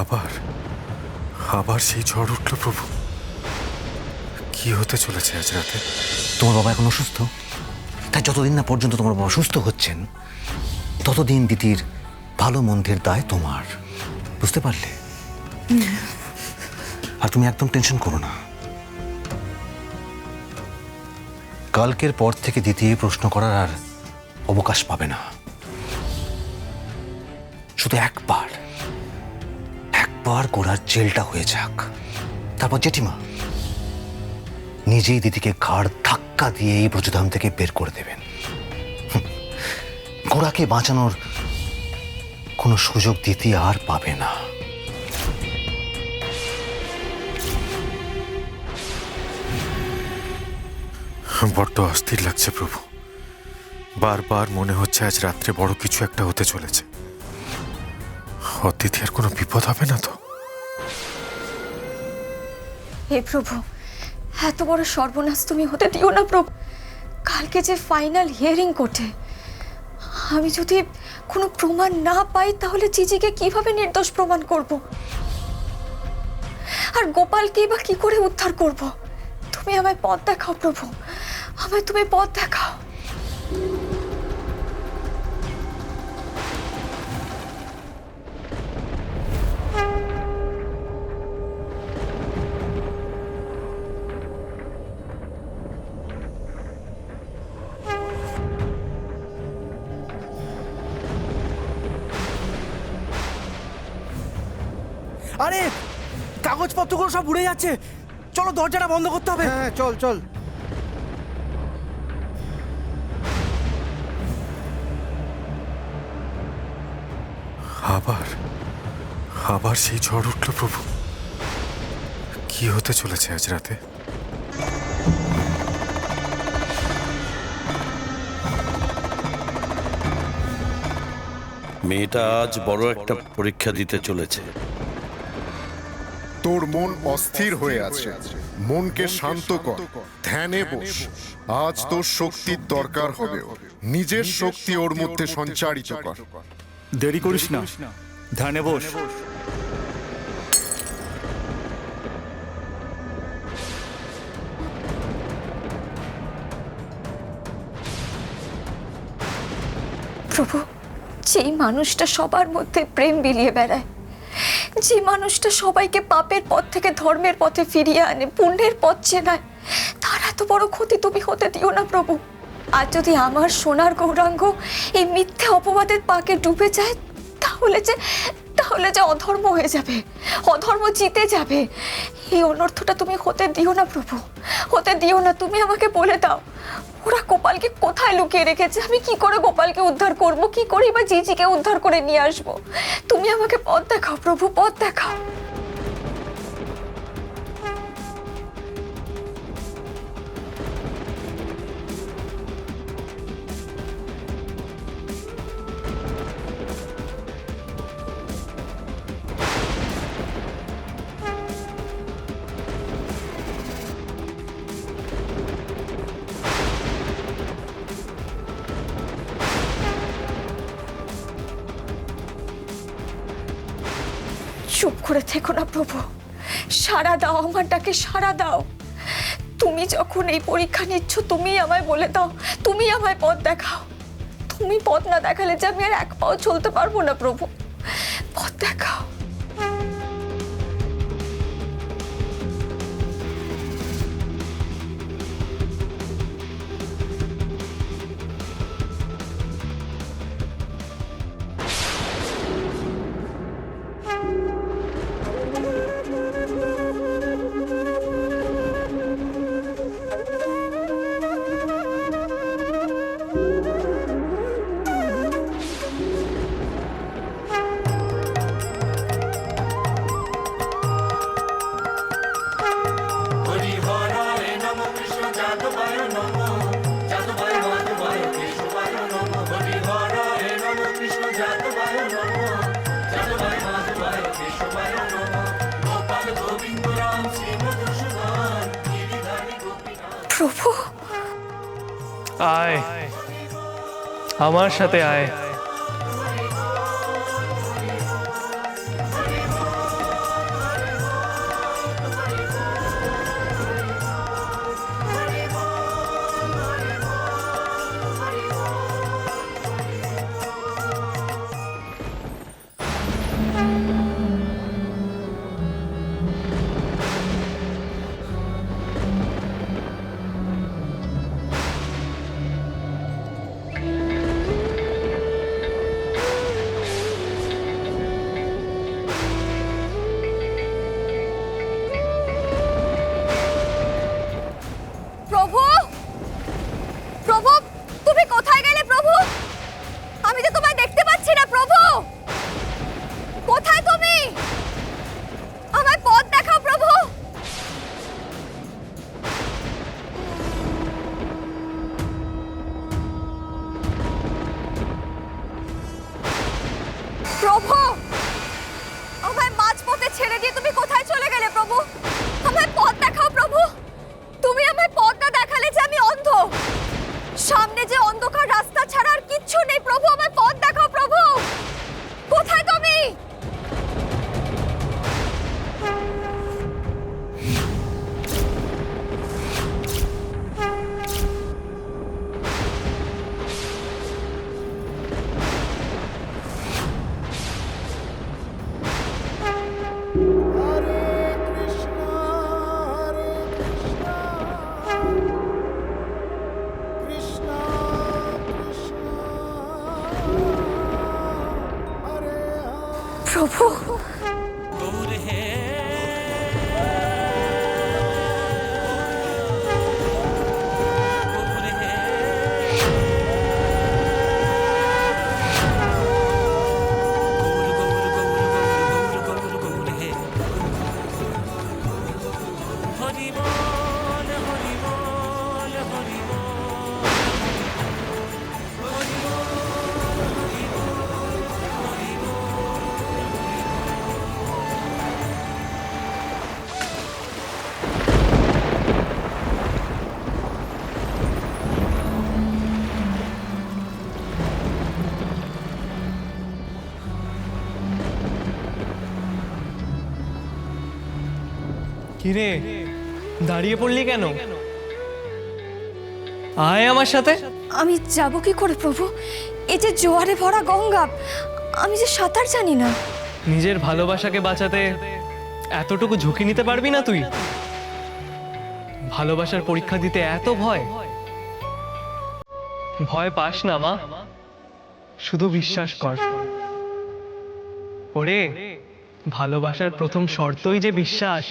আবার আবার সেই ঝড় উঠল প্রভু। কি হতে চলেছে আজ রাতে? তোমার বাবা এখন অসুস্থ, তাই যতদিন না পর্যন্ত তোমার বাবা সুস্থ হচ্ছেন ততদিন দিদির ভালো মন্দের দায় তোমার। বুঝতে পারলে? আর তুমি একদম টেনশন করো না। কালকের পর থেকে দিদি প্রশ্ন করার আর অবকাশ পাবে না। শুধু একবার গোড়ার জেলটা হয়ে যাক, তারপর জেঠিমা নিজেই দিদিকে ঘাড় ধাক্কা দিয়ে এই ব্রজধাম থেকে বের করে দেবেন। গোড়াকে বাঁচানোর কোনো সুযোগ দিতে আর পাবে না। বড্ড অস্থির লাগছে প্রভু। বারবার মনে হচ্ছে আজ রাত্রে বড় কিছু একটা হতে চলেছে। অতিথি আর কোনো বিপদ হবে না তো? হে প্রভু, এত বড় সর্বনাশ তুমি হতে দিও না প্রভু। কালকে যে ফাইনাল হিয়ারিং কোর্টে আমি যদি কোনো প্রমাণ না পাই তাহলে জিজিকে কিভাবে নির্দোষ প্রমাণ করব? আর গোপালকে বা কি করে উদ্ধার করব? তুমি আমায় পথ দেখাও প্রভু, আমায় তুমি পথ দেখাও। আরে কাগজপত্রগুলো সব উড়ে যাচ্ছে, চলো দরজাটা বন্ধ করতে হবে। হ্যাঁ চল চল। আবার আবার সেই ঝড় উঠল প্রভু। কি হতে চলেছে আজ রাতে? মেয়েটা আজ বড় একটা পরীক্ষা দিতে চলেছে। তোর মন অস্থির হয়ে আছে, মনকে শান্ত কর, ধ্যানে বস। আজ তোর শক্তির দরকার হবে, নিজের শক্তি ওর মধ্যে সঞ্চারিত কর। দেরি করিস না, ধ্যানে বস। প্রভু, যেই মানুষটা সবার মধ্যে প্রেম বিলিয়ে বেড়ায়, যে মানুষটা সবাইকে পাপের পথ থেকে ধর্মের পথে ফিরিয়ে আনে, পুণ্যের পথ চেনায়, তার এত বড় ক্ষতি তুমি হতে দিও না প্রভু। আর যদি আমার সোনার গৌরাঙ্গ এই মিথ্যে অপবাদের পাকে ডুবে যায় তাহলে যে অধর্ম হয়ে যাবে, অধর্ম জিতে যাবে। এই অনর্থটা তুমি হতে দিও না প্রভু, হতে দিও না। তুমি আমাকে বলে দাও ওরা গোপালকে কোথায় লুকিয়ে রেখেছে, আমি কি করে গোপালকে উদ্ধার করব, কি করে বা জিজিকে উদ্ধার করে নিয়ে আসব? তুমি আমাকে পথ দেখাও প্রভু, পথ দেখাও। চুপ করে থেকো না প্রভু, সাড়া দাও, আমার ডাকে সাড়া দাও। তুমি যখন এই পরীক্ষা নিচ্ছ তুমি আমায় বলে দাও, তুমি আমায় পথ দেখাও। তুমি পথ না দেখালে যে আমি আর এক পাও চলতে পারবো না প্রভু, পথ দেখাও। প্রভু, আয় আমার সাথে আয়। মাঝপথে ছেড়ে দিয়ে তুমি কোথায় চলে গেলে প্রভু? আমায় পথ দেখাও প্রভু। তুমি আমায় পথ না দেখালে যে আমি অন্ধ। সামনে যে অন্ধকার রাস্তা ছাড়া আর কিচ্ছু নেই প্রভু, আমায় পথ দেখাও প্রভু। কোথায় তুমি? প্রভু, কিরে দাঁড়িয়ে পড়লি কেন? আয় আমার সাথে। আমি যাব কি করে প্রভু? এই যে জোয়ারে ভরা গঙ্গা, আমি যে সাঁতার জানি না। নিজের ভালোবাসাকে বাঁচাতে এতটুকু ঝুঁকি নিতে পারবি না তুই? ভালোবাসার পরীক্ষা দিতে এত ভয়? ভয় পাস না মা, শুধু বিশ্বাস কর। ওরে, ভালোবাসার প্রথম শর্তই যে বিশ্বাস।